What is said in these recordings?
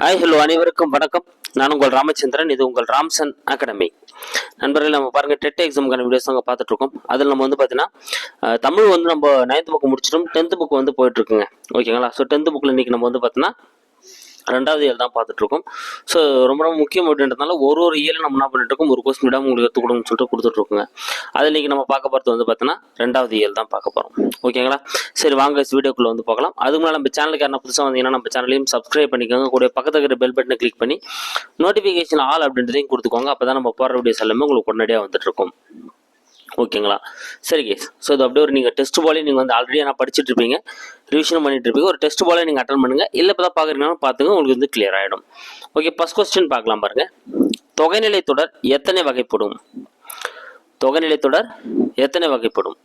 Hi hello அனைவருக்கும் வணக்கம். நான் உங்கள் ராமச்சந்திரன். இது உங்கள் ராம்சன் அகாடமி. நண்பர்கள், நம்ம பாருங்க டெட் எக்ஸாமுக்கான வீடியோஸ் நாங்கள் பார்த்துட்டு இருக்கோம். அதில் நம்ம பார்த்தீங்கன்னா தமிழ் நம்ம 9th புக் முடிச்சிட்டோம். 10th புக் போயிட்டு இருக்குங்க. ஓகேங்களா? ஸோ 10th புக்கில் இன்னைக்கு நம்ம பார்த்தீங்கன்னா 2வது இயல் தான் பார்த்துட்டு இருக்கோம். ஸோ ரொம்ப ரொம்ப முக்கியம் அப்படின்றதுனால ஒரு இயலும் நம்ம என்ன பண்ணிட்டு இருக்கோம், ஒரு கொஸ்டின் விடாமல் உங்களுக்கு எடுத்து கொடுங்கன்னு சொல்லிட்டு கொடுத்துட்டு இருக்கோங்க. அது இன்னைக்கு நம்ம பார்க்க போகிறது பார்த்தீங்கன்னா 2வது இயல் தான் பார்க்க போகிறோம். ஓகேங்களா? சரி, வாங்க வீடியோக்குள்ள பார்க்கலாம். அதுக்கு முன்னாடி நம்ம சேனலுக்கு யாரும் புதுசாக வந்தீங்கன்னா நம்ம சேனலையும் சப்ஸ்கிரைப் பண்ணிக்கோங்க. கூட பக்கத்தில் இருக்கிற பெல் பட்டனை கிளிக் பண்ணி நோட்டிஃபிகேஷன் ஆல் அப்படின்றதையும் கொடுத்துக்கோங்க. அப்போ தான் நம்ம போகிற வீடியோஸ் எல்லாமே உங்களுக்கு உடனடியாக வந்துட்டு இருக்கும். ஓகேங்களா? சரி கேஸ். ஸோ இது அப்படியே ஒரு நீங்கள் டெஸ்ட் போலே நீங்கள் ஆல்ரெடி நான் படிச்சுட்டு இருப்பீங்க, ரிவிஷன் பண்ணிட்டு இருப்பீங்க. ஒரு டெஸ்ட் போலே நீங்கள் அட்டன் பண்ணுங்கள். இல்லை இப்போ தான் பார்க்குறீங்கன்னு பார்த்துங்க, உங்களுக்கு கிளியர் ஆகிடும். ஓகே, ஃபர்ஸ்ட் கொஸ்டின் பார்க்கலாம் பாருங்க. தொகைநிலை தொடர் எத்தனை வகைப்படும்? தொகைநிலை தொடர் எத்தனை வகைப்படும்?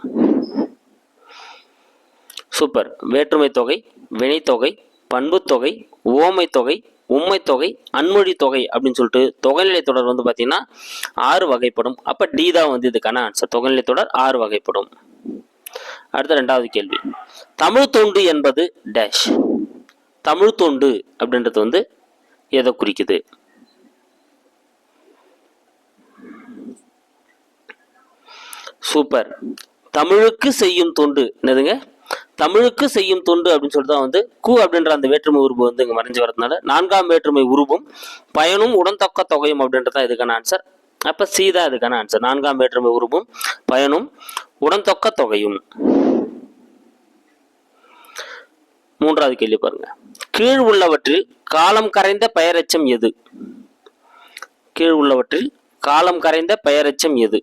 சூப்பர். வேற்றுமை தொகை, வினைத்தொகை, பண்புத்தொகை, ஓமை தொகை, உண்மை தொகை, அன்மொழி தொகை அப்படின்னு சொல்லிட்டு தொகைநிலை தொடர் பார்த்தீங்கன்னா 6 வகைப்படும். அப்ப டி தான் இதுக்கான ஆன்சர். தொகைநிலை தொடர் 6 வகைப்படும். அடுத்த 2வது கேள்வி. தமிழ் தொண்டு என்பது டேஷ். தமிழ் தொண்டு அப்படின்றது எதை குறிக்குது? சூப்பர். தமிழுக்கு செய்யும் தொண்டு என்னதுங்க? தமிழுக்கு செய்யும் தொண்டு அப்படின்னு சொல்லிட்டு தான் கு அப்படின்ற அந்த வேற்றுமை உருவு இங்க மறைஞ்சு வரதுனால 4ஆம் வேற்றுமை உருவும் பயனும் உடன்தொக்க தொகையும் அப்படின்றதான் இதுக்கான ஆன்சர். அப்ப சி தான் இதுக்கான ஆன்சர். 4ஆம் வேற்றுமை உருவும் பயனும் உடன்தொக்க தொகையும். 3வது கேள்வி பாருங்க. கீழ் உள்ளவற்றில் காலம் கரைந்த பெயரெச்சம் எது? கீழ் உள்ளவற்றில் காலம் கரைந்த பெயரெச்சம் எது?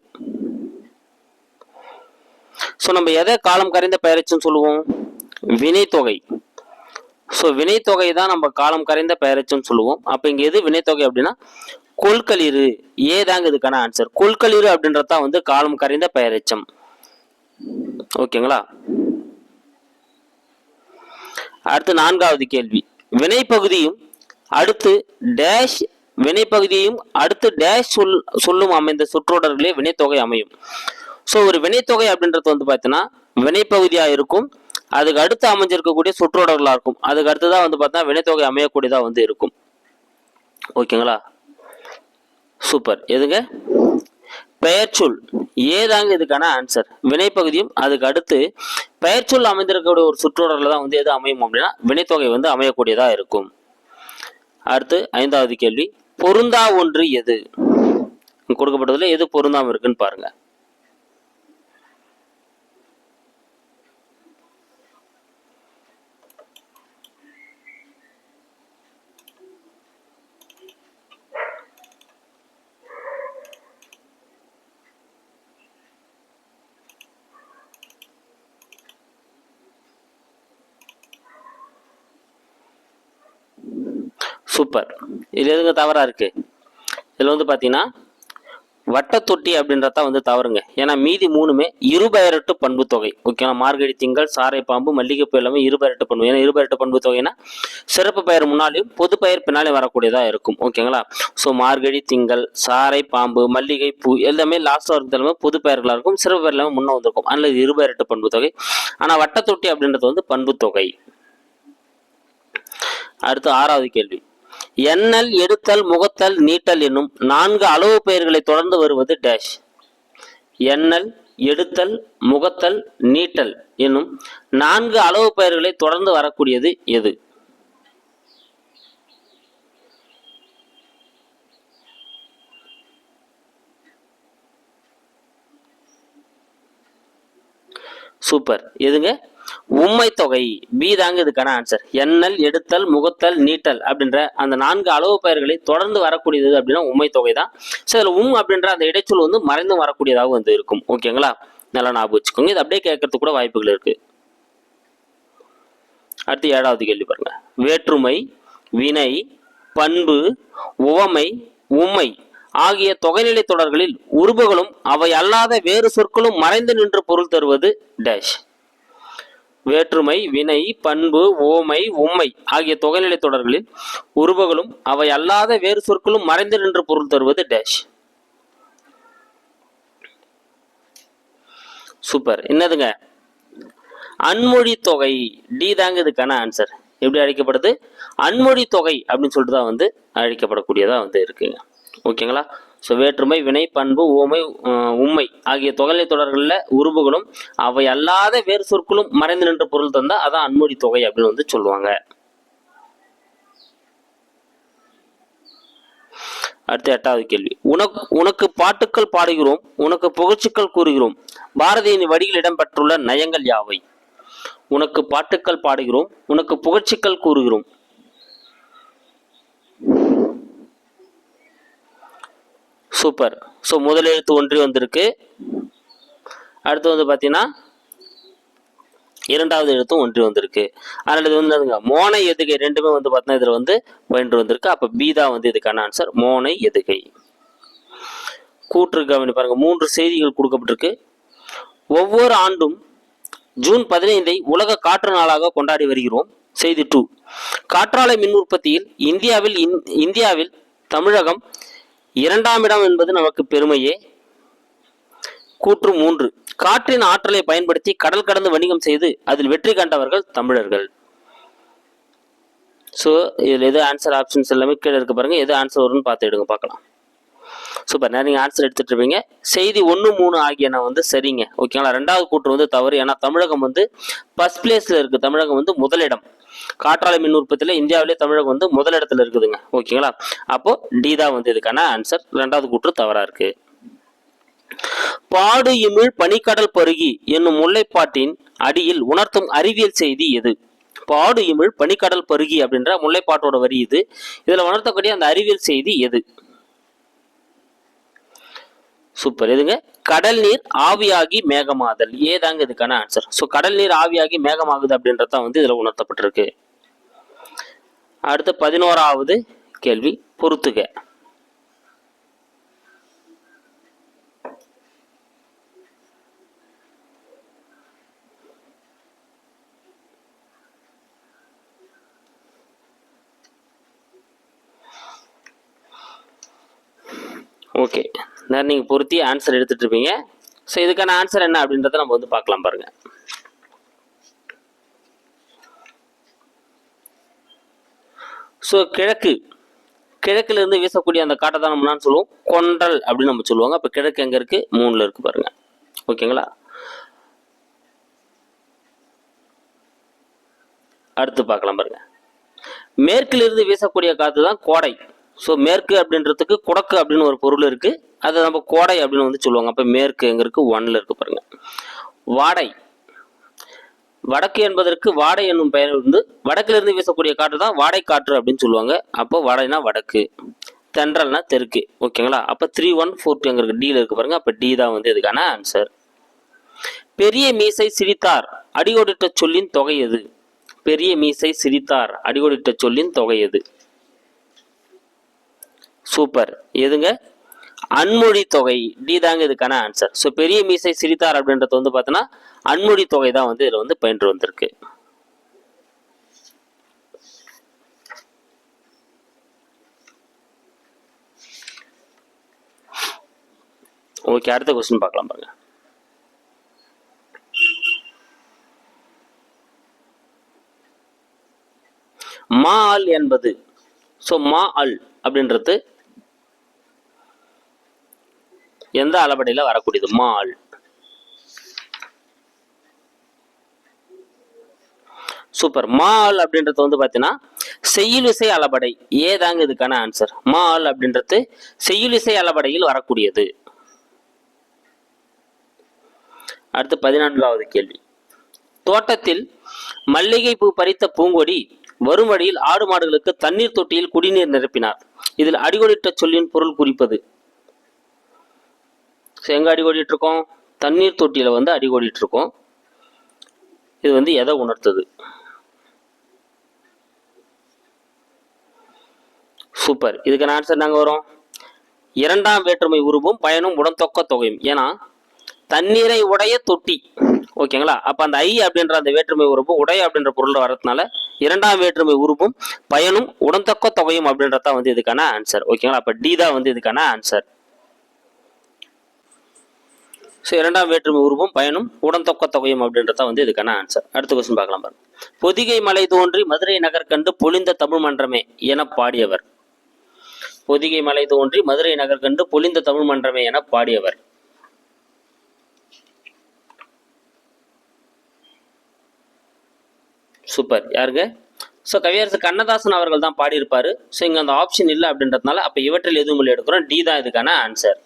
ஸோ நம்ம எதை காலம் கரைந்த பெயரெச்சம் சொல்லுவோம்? வினைத்தொகை. ஸோ வினைத்தொகை தான் நம்ம காலம் கரைந்த பெயரெச்சம் சொல்லுவோம். அப்போ இங்கே எது வினைத்தொகை அப்படின்னா கொள்களிறு. ஏதாங்க இதுக்கான ஆன்சர். கொள்களிறு அப்படின்றதான் காலம் கரைந்த பெயரெச்சம். ஓகேங்களா? அடுத்து 4வது கேள்வி. வினைப்பகுதியும் அடுத்து டேஷ் வினைப்பகுதியும் அடுத்து டேஷ் சொல்லும் அமைந்த சொற்றொடர்களே வினைத்தொகை அமையும். ஸோ ஒரு வினைத்தொகை அப்படின்றது பார்த்தீங்கன்னா வினைப்பகுதியா இருக்கும், அதுக்கு அடுத்து அமைஞ்சிருக்கக்கூடிய சொற்றொடர்களா இருக்கும். அதுக்கு அடுத்துதான் பார்த்தா வினைத்தொகை அமையக்கூடியதா இருக்கும். ஓகேங்களா? சூப்பர். எதுங்க? பெயர்ச்சொல். ஏதாங்க இதுக்கான ஆன்சர். வினைப்பகுதியும் அதுக்கு அடுத்து பெயர்ச்சொல் அமைந்திருக்கக்கூடிய ஒரு சொற்றொடர்ல தான் எது அமையும் அப்படின்னா வினைத்தொகை அமையக்கூடியதா இருக்கும். அடுத்து 5வது கேள்வி. பொருந்தா ஒன்று எது? கொடுக்கப்பட்டதுல எது பொருந்தாம இருக்குன்னு பாருங்க. சூப்பர். இதுல எதுங்க தவறா இருக்கு? இதுல பாத்தீங்கன்னா வட்டத்தொட்டி அப்படின்றத தவறுங்க. ஏன்னா மீதி 3மே இருபெயரட்டு பண்பு தொகை. ஓகேங்களா? மார்கழி திங்கள், சாரை பாம்பு, மல்லிகைப்பூ எல்லாமே இருபெயரட்டு பண்பு. ஏன்னா இருபெயரட்டு பண்பு தொகைன்னா சிறப்பு பெயர் முன்னாலேயும் பொது பெயர் பின்னாலே வரக்கூடியதா இருக்கும். ஓகேங்களா? ஸோ மார்கழி திங்கள், சாரை பாம்பு, மல்லிகை பூ எல்லாமே லாஸ்ட் வரது எல்லாமே பொது பெயர்களா இருக்கும். சிறப்பு பெயர் எல்லாமே முன்ன வந்திருக்கும். அதனால இருபெயரட்டு பண்பு தொகை. ஆனா வட்டத்தொட்டி அப்படின்றது பண்பு தொகை. அடுத்து 6வது கேள்வி. எண்ணல், எடுத்தல், முகத்தல், நீட்டல் என்னும் 4 அளவு பெயர்களை தொடர்ந்து வருவது டேஷ். எண்ணல், எடுத்தல், முகத்தல், நீட்டல் என்னும் 4 அளவு பெயர்களை தொடர்ந்து வரக்கூடியது எது? சூப்பர். எதுங்க? உண்மை தொகை. பி தாங்க இதுக்கான ஆன்சர். எண்ணல், எடுத்தல், முகத்தல், நீட்டல் அப்படின்ற அந்த 4 அளவு பெயர்களை தொடர்ந்து வரக்கூடியது அப்படின்னா உண்மை தொகை தான். ஸோ அதில் அப்படின்ற அந்த இடைச்சொல் மறைந்து வரக்கூடியதாக இருக்கும். ஓகேங்களா? நல்லா ஞாபகம் வச்சுக்கோங்க. இது அப்படியே கேட்கறதுக்கு கூட வாய்ப்புகள் இருக்கு. அடுத்து 7வது கேள்வி பாருங்க. வேற்றுமை, வினை, பண்பு, உவமை, உண்மை ஆகிய தொகைநிலை தொடர்களில் உருபுகளும் அவை அல்லாத வேறு சொற்களும் மறைந்து நின்று பொருள் தருவது டேஷ். வேற்றுமை, வினை, பண்பு, ஓமை, உண்மை ஆகிய தொகைநிலை தொடர்களில் உருபுகளும் அவை அல்லாத வேறு சொற்களும் மறைந்து நின்று பொருள் தருவது டேஷ். சூப்பர். என்னதுங்க? அன்மொழி தொகை. டி தாங்க இதுக்கான ஆன்சர். எப்படி அழைக்கப்படுது? அன்மொழி தொகை அப்படின்னு சொல்லிட்டு தான் வந்து அழைக்கப்படக்கூடியதா வந்து இருக்குங்க. ஓகேங்களா? ஸோ வேற்றுமை, வினை, பண்பு, ஓமை, உண்மை ஆகிய தொகைநிலை தொடர்களில் உருபுகளும் அவை அல்லாத வேறு சொற்களும் மறைந்து நின்ற பொருள் தந்தா அதான் அன்மொழி தொகை அப்படின்னு வந்து சொல்லுவாங்க. அடுத்த 8வது கேள்வி. உனக்கு பாட்டுக்கள் பாடுகிறோம், உனக்கு புகழ்ச்சிகள் கூறுகிறோம், பாரதியின் வடியில் இடம்பெற்றுள்ள நயங்கள் யாவை? உனக்கு பாட்டுக்கள் பாடுகிறோம், உனக்கு புகழ்ச்சிகள் கூறுகிறோம். சூப்பர். ஸோ முதல் எழுத்து ஒன்றி வந்திருக்கு. அடுத்து வந்து பார்த்தீங்கன்னா இரண்டாவது எழுத்தும் ஒன்றி வந்திருக்கு. அதனால இது வந்து மோனை எதுகை ரெண்டுமே வந்து பார்த்தீங்கன்னா இதில் வந்து பயின்று வந்திருக்கு. அப்போ பி தான் வந்து இதுக்கான ஆன்சர், மோனை எதுகை. கூற்று கவனி பாருங்க, 3 செய்திகள் கொடுக்கப்பட்டிருக்கு. ஒவ்வொரு ஆண்டும் ஜூன் 15 உலக காற்று நாளாக கொண்டாடி வருகிறோம். செய்தி 2, காற்றாலை மின் உற்பத்தியில் இந்தியாவில் தமிழகம் 2ஆம் இடம் என்பது நமக்கு பெருமையே. கூற்று 3, காற்றின் ஆற்றலை பயன்படுத்தி கடல் கடந்து வணிகம் செய்து அதில் வெற்றி கண்டவர்கள் தமிழர்கள். ஸோ இதில் எது ஆன்சர் ஆப்ஷன்ஸ் எல்லாமே கீழே இருக்க பாருங்க, எது ஆன்சர் வரும்னு பார்த்து எடுங்க பார்க்கலாம். சூப்பர், நீங்கள் ஆன்சர் எடுத்துட்டு இருப்பீங்க. செய்தி 1, 3 ஆகியன வந்து சரிங்க. ஓகேங்களா? 2வது கூற்று வந்து தவறு. ஏன்னா தமிழகம் வந்து ஃபர்ஸ்ட் பிளேஸ்ல இருக்கு. தமிழகம் வந்து முதலிடம். காற்றாலை மின் உற்பத்தியில இந்தியாவிலே தமிழகம் வந்து முதலிடத்துல இருக்குதுங்க. ஓகேங்களா? அப்போ டி தான் வந்து இதுக்கான ஆன்சர். 2வது கூற்று தவறா இருக்கு. பாடு இமிழ் பனிக்கடல் பருகி என்னும் முல்லைப்பாட்டின் அடியில் உணர்த்தும் அறிவியல் செய்தி எது? பாடு இமிழ் பனிக்கடல் பருகி அப்படின்ற முல்லைப்பாட்டோட வரி இது. இதுல உணர்த்தக்கூடிய அந்த அறிவியல் செய்தி எது? சூப்பர், எதுங்க? கடல் நீர் ஆவியாகி மேகமாதல். ஏதாங்க இதுக்கான ஆன்சர். ஸோ கடல் நீர் ஆவியாகி மேகமாகுது அப்படின்றத வந்து இதுல உணர்த்தப்பட்டிருக்கு. அடுத்து 11வது கேள்வி, பொறுத்துக. ஓகே, நீங்கள் பொருத்தி ஆன்சர் எடுத்துட்டு இருப்பீங்க. ஸோ இதுக்கான ஆன்சர் என்ன அப்படின்றத நம்ம வந்து பார்க்கலாம் பாருங்க. ஸோ கிழக்குல இருந்து வீசக்கூடிய அந்த காட்டை தான் நம்ம சொல்லுவோம் கொண்டல் அப்படின்னு நம்ம சொல்லுவாங்க. அப்போ கிழக்கு எங்க இருக்கு? 3ல இருக்கு பாருங்க. ஓகேங்களா? அடுத்து பார்க்கலாம் பாருங்க. மேற்கில் இருந்து வீசக்கூடிய காத்து தான் கோடை. ஸோ மேற்கு அப்படின்றதுக்கு குடக்கு அப்படின்னு ஒரு பொருள் இருக்கு. அதை நம்ம கோடை அப்படின்னு வந்து சொல்லுவாங்க. அப்போ மேற்கு எங்க இருக்கு? 1ல இருக்கு பாருங்க. வாடை, வடக்கு என்பதற்கு வாடை என்னும் பெயர் வந்து வடக்கிலிருந்து வீசக்கூடிய காற்று தான் வாடை காற்று அப்படின்னு சொல்லுவாங்க. அப்போ வாடைனா வடக்கு, தென்றல்னா தெற்கு. ஓகேங்களா? அப்போ 3, 1, 4, 2 எங்க இருக்கு? டில இருக்கு பாருங்க. அப்போ டி தான் வந்து இதுக்கான ஆன்சர். பெரிய மீசை சிரித்தார் அடிகோடிட்ட சொல்லின் தொகை எது? பெரிய மீசை சிரித்தார் அடிகோடிட்ட சொல்லின் தொகை எது? சூப்பர், எதுங்க? அன்மொழி தொகை. டி தாங்க இதுக்கான ஆன்சர். ஸோ பெரிய மீசை சிரித்தார் அப்படின்றது வந்து பார்த்தீங்கன்னா அன்மொழி தொகை தான் வந்து இதில் வந்து பயின்று வந்திருக்கு. ஓகே, அடுத்த கொஸ்டின் பார்க்கலாம் பாருங்க. மா அல் என்பது, ஸோ மா அல் அப்படின்றது எந்த அளபடையில வரக்கூடியது? மா அல். சூப்பர், மா அல் அப்படின்றது வந்து பாத்தீங்கன்னா செய்யுளிசை அளபடை. ஏதாங்க இதுக்கான ஆன்சர். மா அல் அப்படின்றது செய்யுளிசை அளபடையில் வரக்கூடியது. அடுத்து 14வது கேள்வி. தோட்டத்தில் மல்லிகை பூ பறித்த பூங்கொடி வரும் வழியில் ஆடு மாடுகளுக்கு தண்ணீர் தொட்டியில் குடிநீர் நிரப்பினார். இதில் அடிகோடிட்ட சொல்லின் பொருள் குறிப்பது. எங்க அடிகோடிட்டு இருக்கோம்? தண்ணீர் தொட்டியில வந்து அடிகோடிட்டு இருக்கோம். இது வந்து எதை உணர்த்துது? சூப்பர், இதுக்கான ஆன்சர் நாங்க வரும் 2ஆம் வேற்றுமை உருவும் பயனும் உடன்தொக்க தொகையும். ஏன்னா தண்ணீரை உடைய தொட்டி. ஓகேங்களா? அப்ப அந்த ஐ அப்படின்ற அந்த வேற்றுமை உருவும் உடைய அப்படின்ற பொருள் வரதுனால 2ஆம் வேற்றுமை உருவும் பயனும் உடன்தொக்க தொகையும் அப்படின்றதான் வந்து இதுக்கான ஆன்சர். ஓகேங்களா? அப்ப டி தான் வந்து இதுக்கான ஆன்சர். ஸோ 2ஆம் வேற்றுமை உருவும் பயனும் உடன்தொக்க தொகையும் அப்படின்றதான் வந்து இதுக்கான ஆன்சர். அடுத்த கொஸ்டின் பார்க்கலாம் பாருங்க. பொதிகை மலை தோன்றி மதுரை நகர் கண்டு பொழிந்த தமிழ் மன்றமே என பாடியவர். பொதிகை மலை தோன்றி மதுரை நகர் கண்டு பொழிந்த தமிழ் மன்றமே என பாடியவர். சூப்பர். யாருங்க? ஸோ கவியரசு கண்ணதாசன் அவர்கள் தான் பாடியிருப்பாரு. ஸோ இங்கே அந்த ஆப்ஷன் இல்லை அப்படின்றதுனால அப்போ இவற்றில் எதுவும் எடுக்கிறோம். டி தான் இதுக்கான ஆன்சர்.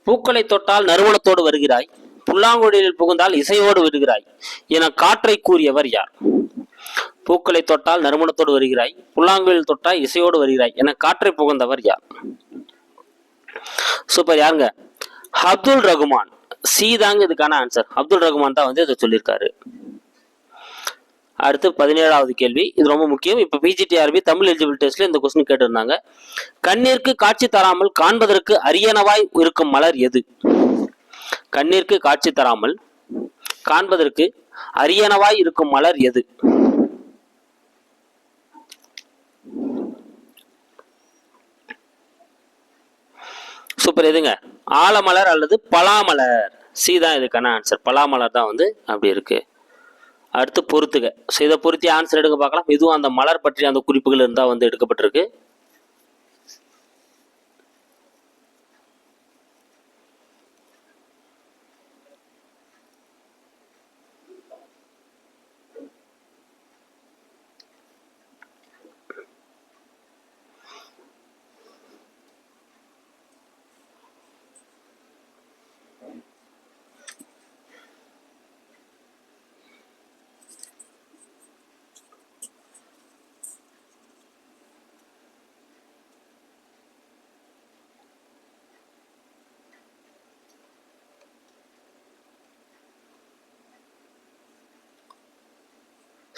பூக்களை தொட்டால் நறுமணத்தோடு வருகிறாய், புல்லாங்குழலில் புகுந்தால் இசையோடு வருகிறாய் என காற்றை கூறியவர் யார்? பூக்களை தொட்டால் நறுமணத்தோடு வருகிறாய், புல்லாங்குழலில் தொட்டால் இசையோடு வருகிறாய் என காற்றை புகுந்தவர் யார்? சூப்பர். யாருங்க? அப்துல் ரகுமான். சி தாங்க இதுக்கான ஆன்சர். அப்துல் ரகுமான் தான் வந்து இதை சொல்லியிருக்காரு. அடுத்து 17வது கேள்வி. இது ரொம்ப முக்கியம். இப்போ பிஜிடிஆர்பி தமிழ் எலிஜிபிள் டெஸ்ட்ல இந்த கொஸ்டின் கேட்டிருந்தாங்க. கண்ணிற்கு காட்சி தராமல் காண்பதற்கு அரியனவாய் இருக்கும் மலர் எது? கண்ணிற்கு காட்சி தராமல் காண்பதற்கு அரியனவாய் இருக்கும் மலர் எது? சூப்பர். எதுங்க? ஆலமலர் அல்லது பலாமலர். சி தான் இதுக்கான ஆன்சர். பலாமலர் தான் வந்து அப்படி இருக்கு. அடுத்து பொறுத்துக. ஸோ இதை பொறுத்தி ஆன்சர் எடுக்க பார்க்கலாம். இதுவும் அந்த மலர் பற்றி அந்த குறிப்புகள் இருந்தால் வந்து எடுக்கப்பட்டிருக்கு.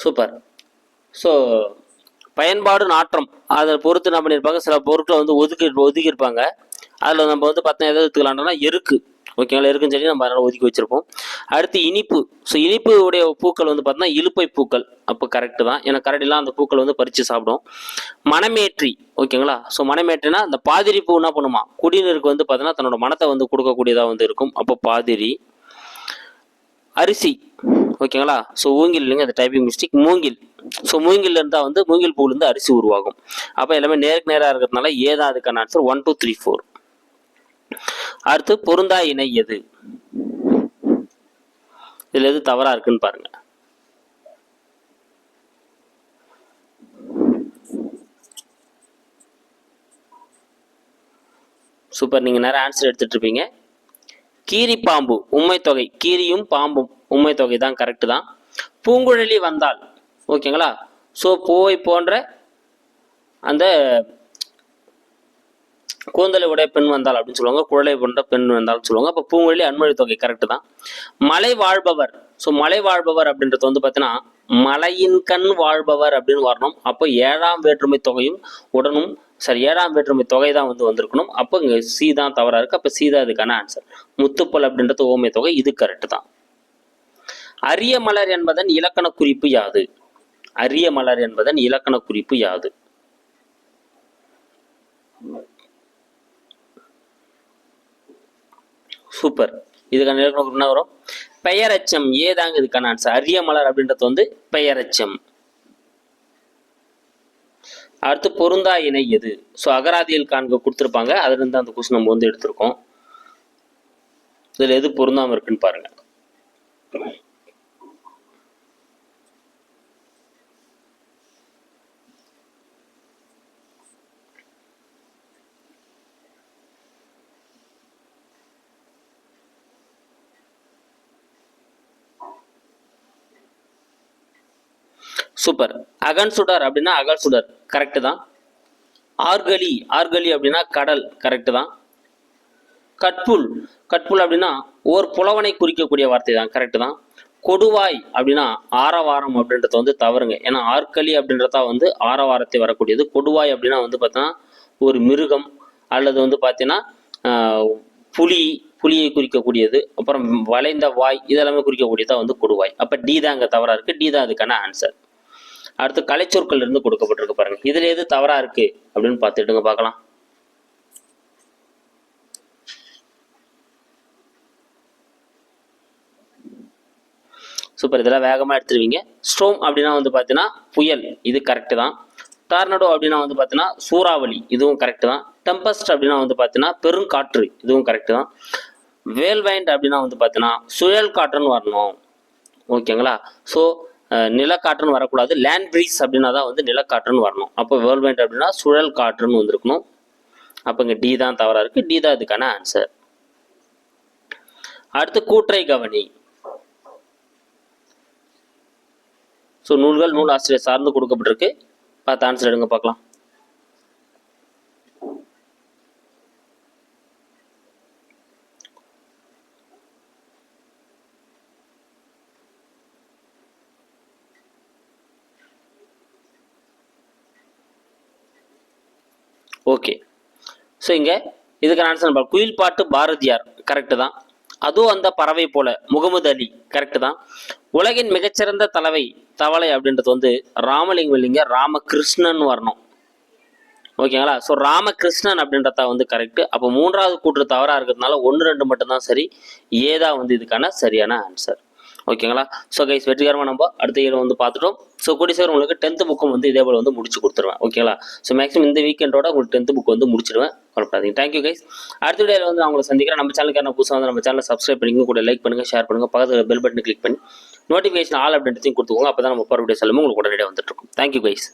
சூப்பர். ஸோ பயன்பாடு நாற்றம் அதை பொறுத்து என்ன பண்ணியிருப்பாங்க, சில பொருட்களை வந்து ஒதுக்கியிருப்பாங்க. அதில் நம்ம வந்து பார்த்தீங்கன்னா எதை எடுத்துக்கலாம்னா எருக்கு. ஓகேங்களா? எருக்குன்னு சொல்லி நம்ம அதனால் ஒதுக்கி வச்சிருப்போம். அடுத்து இனிப்பு. ஸோ இனிப்பு உடைய பூக்கள் வந்து பார்த்தீங்கன்னா இலுப்பை பூக்கள். அப்போ கரெக்டு தான். ஏன்னா கரடிலாம் அந்த பூக்கள் வந்து பறித்து சாப்பிடும். மணமேற்றி. ஓகேங்களா? ஸோ மணமேற்றினா அந்த பாதிரி பூ என்ன பண்ணுமா, குடிநீருக்கு வந்து பார்த்தீங்கன்னா தன்னோட மனத்தை வந்து கொடுக்கக்கூடியதாக வந்து இருக்கும். அப்போ பாதிரி. அரிசி. ஓகேங்களா? ஸோ ஊங்கில் இல்லைங்க, அந்த டைப்பிங் மிஸ்டேக். மூங்கில். ஸோ மூங்கில் இருந்தால் வந்து மூங்கில் பூலேருந்து அரிசி உருவாகும். அப்போ எல்லாமே நேருக்கு நேராக இருக்கிறதுனால ஏதான் அதுக்கான ஆன்சர். 1 2 3 4. அடுத்து பொருந்தா இணை எது? இதுல எது தவறா இருக்குன்னு பாருங்க. சூப்பர். நீங்க நேரம் ஆன்சர் எடுத்துட்டு இருப்பீங்க. கீரி பாம்பு உண்மை தொகை. கீரியும் பாம்பும் உண்மை தொகை தான், கரெக்டு தான். பூங்குழலி வந்தால். ஓகேங்களா? ஸோ பூவை போன்ற அந்த கூந்தலை உடைய பெண் வந்தால் அப்படின்னு சொல்லுவாங்க. குழலை போன்ற பெண் வந்தாலும் சொல்லுவாங்க. அப்போ பூங்குழலி அன்மொழி தொகை கரெக்டு தான். மலை வாழ்பவர். ஸோ மலை வாழ்பவர் அப்படின்றது வந்து பார்த்தீங்கன்னா மலையின் கண் வாழ்பவர் அப்படின்னு வரணும். அப்போ 7ஆம் வேற்றுமை தொகையும் உடனும் 7ஆம் வேற்றுமை தொகை தான் வந்து வந்திருக்கணும். அப்போ இங்கே சி தான் தவறா இருக்கு. அப்போ சி தான் இதுக்கான ஆன்சர். முத்துப்பல் அப்படின்றது ஓமை தொகை. இது கரெக்டு தான். அரிய மலர் என்பதன் இலக்கண குறிப்பு யாது? அரிய மலர் என்பதன் இலக்கண குறிப்பு யாது? சூப்பர். இதுக்கான இலக்கண குறிப்பு என்ன வரும்? பெயரச்சம். ஏதாங்க இதுக்கான ஆன்சர். அரிய மலர் அப்படின்றது வந்து பெயரச்சம். அடுத்து பொருந்தா இணை எது? ஸோ அகராதியில் காண்க கொடுத்துருப்பாங்க. அதுல இருந்து அந்த கொஸ்டின் நம்ம வந்து எடுத்திருக்கோம். இதுல எது பொருந்தாம இருக்குன்னு பாருங்க. சூப்பர். அகன் சுடர் அப்படின்னா அகல் சுடர், கரெக்டு தான். ஆர்கலி. ஆர்கலி அப்படின்னா கடல், கரெக்டு தான். கட்புல். கட்புல் அப்படின்னா ஓர் புலவனை குறிக்கக்கூடிய வார்த்தை தான், கரெக்டு தான். கொடுவாய் அப்படின்னா ஆரவாரம் அப்படின்றது வந்து தவறுங்க. ஏன்னா ஆர்கலி அப்படின்றதா வந்து ஆரவாரத்தை வரக்கூடியது. கொடுவாய் அப்படின்னா வந்து பார்த்தீங்கன்னா ஒரு மிருகம் அல்லது வந்து பார்த்தீங்கன்னா புலியை குறிக்கக்கூடியது. அப்புறம் வளைந்த வாய் இதெல்லாமே குறிக்கக்கூடியதா வந்து கொடுவாய். அப்போ டி தான் அங்கே தவறா இருக்கு. டி தான் அதுக்கான ஆன்சர். அடுத்து கலைச்சொற்கள் இருந்து கொடுக்கப்பட்டிருக்கு பாருங்க. இதுல எது தவறா இருக்கு அப்படின்னு பார்த்துட்டுங்க பார்க்கலாம். சூப்பர், இதெல்லாம் வேகமாக எடுத்துருவீங்க. ஸ்ட்ரோம் அப்படின்னா வந்து பார்த்தீங்கன்னா புயல், இது கரெக்டு தான். டார்னடோ அப்படின்னா வந்து பார்த்தீங்கன்னா சூறாவளி, இதுவும் கரெக்டு தான். டெம்பஸ்ட் அப்படின்னா வந்து பார்த்தீங்கன்னா பெருங்காற்று, இதுவும் கரெக்டு தான். வேல்வைண்ட் அப்படின்னா வந்து பார்த்தீங்கன்னா சுழல் காற்றுன்னு வரணும். ஓகேங்களா? ஸோ நிலக்காற்றுன்னு வரக்கூடாது, லேண்ட் ப்ரீஸ் அப்படின்னா தான் வந்து நிலக்காற்றுன்னு வரணும். அப்போ வேர்ல்வைண்ட் அப்படின்னா சுழல் காற்றுன்னு வந்திருக்கணும். அப்போ இங்கே டி தான் தவறாக இருக்குது. டி தான் இதுக்கான ஆன்சர். அடுத்து கூற்றை கவனி. ஸோ நூல்கள் நூல் ஆசிரியர் சார்ந்து கொடுக்கப்பட்டிருக்கு. பார்த்து ஆன்சர் எடுங்க பார்க்கலாம். ஓகே, ஸோ இங்கே இதுக்கான ஆன்சர் குயில் பாட்டு பாரதியார் கரெக்டு தான். அதுவும் அந்த பறவை போல முகமது அலி கரெக்டு தான். உலகின் மிகச்சிறந்த தவளை அப்படின்றது வந்து ராமலிங்கம் இல்லைங்க, ராமகிருஷ்ணன் வரணும். ஓகேங்களா? ஸோ ராமகிருஷ்ணன் அப்படின்றத வந்து கரெக்டு. அப்போ மூன்றாவது கூற்று தவறாக இருக்கிறதுனால 1, 2 மட்டும்தான் சரி. ஏதா வந்து இதுக்கான சரியான ஆன்சர். ஓகேங்களா? ஸோ கைஸ், வெற்றிகரமாக நம்ம அடுத்த இயர் வந்து பார்த்துட்டோம். ஸோ கூடி சார் உங்களுக்கு 10th புக்கும் வந்து இதே போல் வந்து முடிச்சு கொடுத்துருவேன். ஓகேங்களா? ஸோ மேக்ஸிமம் இந்த வீக்கெண்டோட உங்களுக்கு 10th புக் வந்து முடிச்சிடுவேன். கவலைப்படாதீங்க. Thank you guys. அடுத்த வீடியோவில் வந்து நான் உங்களை சந்திக்கிறேன். நம்ம சேனலுக்கான புதுசாக வந்து நம்ம சேனலை சப்ஸ்கிரைப் பண்ணிங்க, கூட லைக் பண்ணுங்கள், ஷேர் பண்ணுங்கள், பக்கத்தில் பெல் பட்டன் கிளிக் பண்ணி நோட்டிஃபிகேஷன் ஆல் அப்படின்றதையும் கொடுத்துக்கோங்க. அப்போ தான் நம்ம போகிற வீடியோஸ் எல்லாமே உங்களுக்கு உடனடியாக வந்துட்டு இருக்கும். Thank you guys.